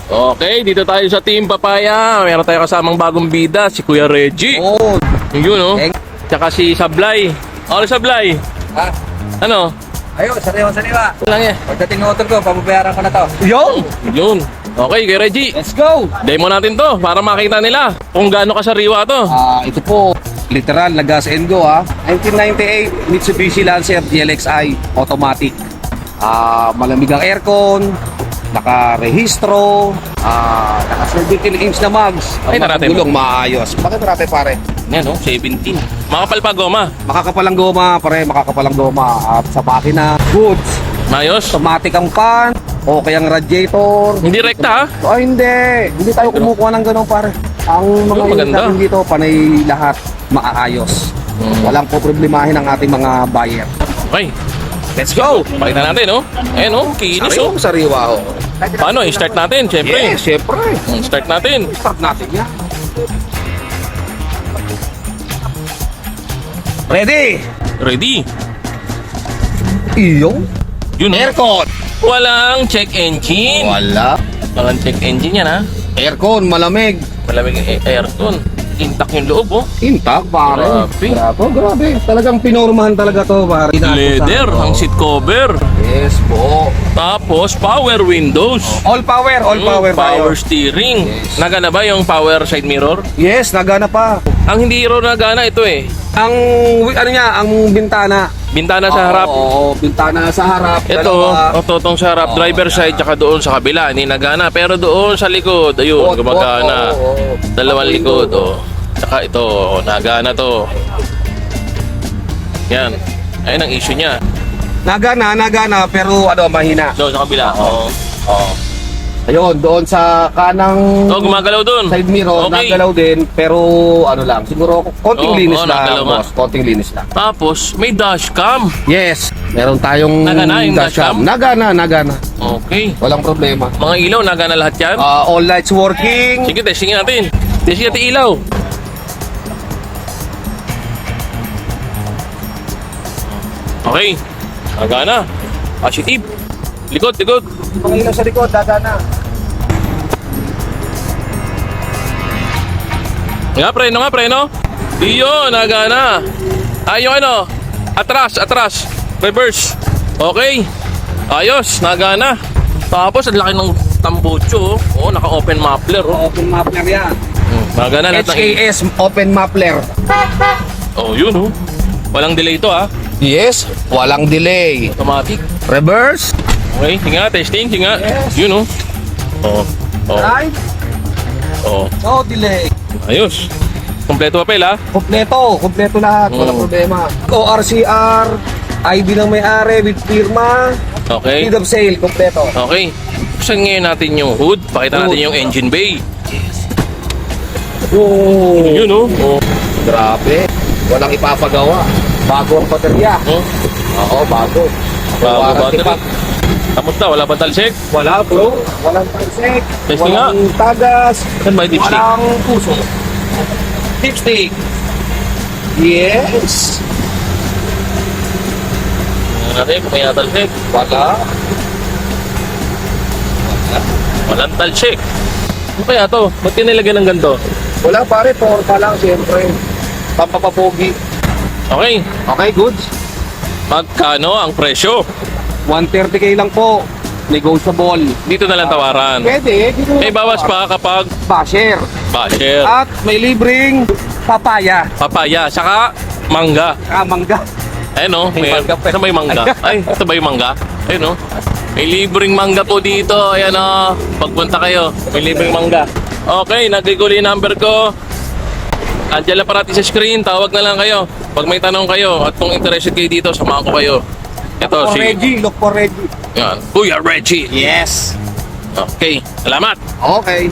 Okay, dito tayo sa Team Papaya. Meron tayo kasamang bagong bida, si Kuya Reggie. Oo. Yun, oh. Tsaka si Sablay. Ano Sablay? Ha? Ano? Ayun, sariwa. Lang eh. Pagdating ng motor ko, pababayaran ko na to. Yun. Okay, Kuya Reggie. Let's go! Demo natin to para makita nila kung gaano kasariwa to. Ito po, literal na gas and go 1998 Mitsubishi Lancer GLXi automatic. Malamig ang aircon, naka-rehistro, naka-17 inch na mags. Ay, natin. Gulong maayos. Bakit natin pare? Yan, oh, 17. Makapal pa goma. Makakapalang goma, pare, makakapalang goma. At sa makina, goods. Mayos. Automatic ang fan, okay ang radiator. Hindi rekta, ha? Hindi tayo kumukuha ng ganun pare. Ang mga unit maganda. natin dito, panay lahat maayos. Walang po problemahin ang ating mga buyer. Okay, let's go. Pakita natin, oh. Ayan, oh. Kinis, oh. Sariwa, Paano? I-start natin, syempre. Yes, syempre. Start natin. Start natin yan. Ready? Ready. Iyo. Yun, oh. Aircon. Walang check engine. Wala. Walang check engine yan, ha? Aircon, malamig. Malamig ang aircon. Intact yung loob, oh. Intact, pare. Grabe. Talagang pinormahan talaga to, pare. Leather, ang seat cover. Yes po. Tapos, power windows. All power Power tayo. steering. Yes. Nagana ba yung power side mirror? Yes, nagana pa. Ang hindi raw nagana ito, eh. Ang ang bintana. Bintana sa harap. Oo, bintana sa harap. Ito, itong sa harap, driver side, tsaka doon sa kabila, hindi nagana. Pero doon sa likod, ayun, gumagana. Dalawang likod, oh. Tsaka ito, nagana to. Yan. Ayun ang issue niya. Nagana, pero mahina. Doon sa kabila, oo. Ayun, doon sa kanang Oh, gumagalaw doon. side mirror, Okay. nagalaw din, pero lang, siguro konting linis lang, nagalaw nga. boss. Konting linis lang. Tapos, may dashcam. Yes, meron tayong Nagana yung dashcam? Nagana. Okay. Walang problema. Mga ilaw, nagana lahat yan. All lights working. Sige, testing natin. Testing natin ilaw. Okay. Nagana. Positive. Likod. Mga ilaw sa likod, dadana. Nga, preno. Iyo, nagana. Yung ano, atras. Reverse. Okay. Ayos, nagana. Tapos, ang laki ng tambucho. Oh, naka-open muffler. Oh. Open muffler yan. Nagana lahat ng... HAS open muffler. Oh, yun, oh. Walang delay ito, ha. Yes, walang delay. Automatic. Reverse. Okay, sige nga, testing. Yes. Yun, oh. Oh. Right. Oh. No delay. Ayos. Kompleto papel, ha. Kompleto lahat, walang problema. ORCR, ID ng may-ari with firma, Okay. deed of sale, kompleto. Okay. Buksan ngayon natin yung hood. Pakita natin yung engine bay. Oh, Yun, oh. grabe. Walang ipapagawa. Bago ang baterya. Oh. Oo, bago. Battery. Warranty pa. Kamusta? Wala ba talsik? Wala bro. Walang pansek. Testing Walang tagas. Saan ba yung dipstick? Walang puso. Dipstick. Yes. Tingnan natin kung may natalsik. Wala. Walang talsik. Ano kaya to? Ba't kinilagyan ng ganito? Wala pare, torpa lang siyempre. Pampapapogi. Okay. Okay, goods. Magkano ang presyo? 130k lang po. Negotiable. Dito na lang tawaran. Pwede. May bawas pa kapag Basher. basher. At may libreng papaya. Papaya. Saka mangga. Mangga. Ayun, no? May mangga pa. Saan ba yung mangga? Ay, ito ba yung mangga? Ayun, no? May libreng mangga po dito. Ayan, no? Pagpunta kayo, may libreng mangga. Okay, nagiguli yung number ko. Andiyan lang parati sa screen. Tawag na lang kayo. Pag may tanong kayo at kung interested kayo dito, samahan ko kayo. Ito si... Look for Reggie. Yan. Kuya Reggie. Yes. Okay, salamat. Okay.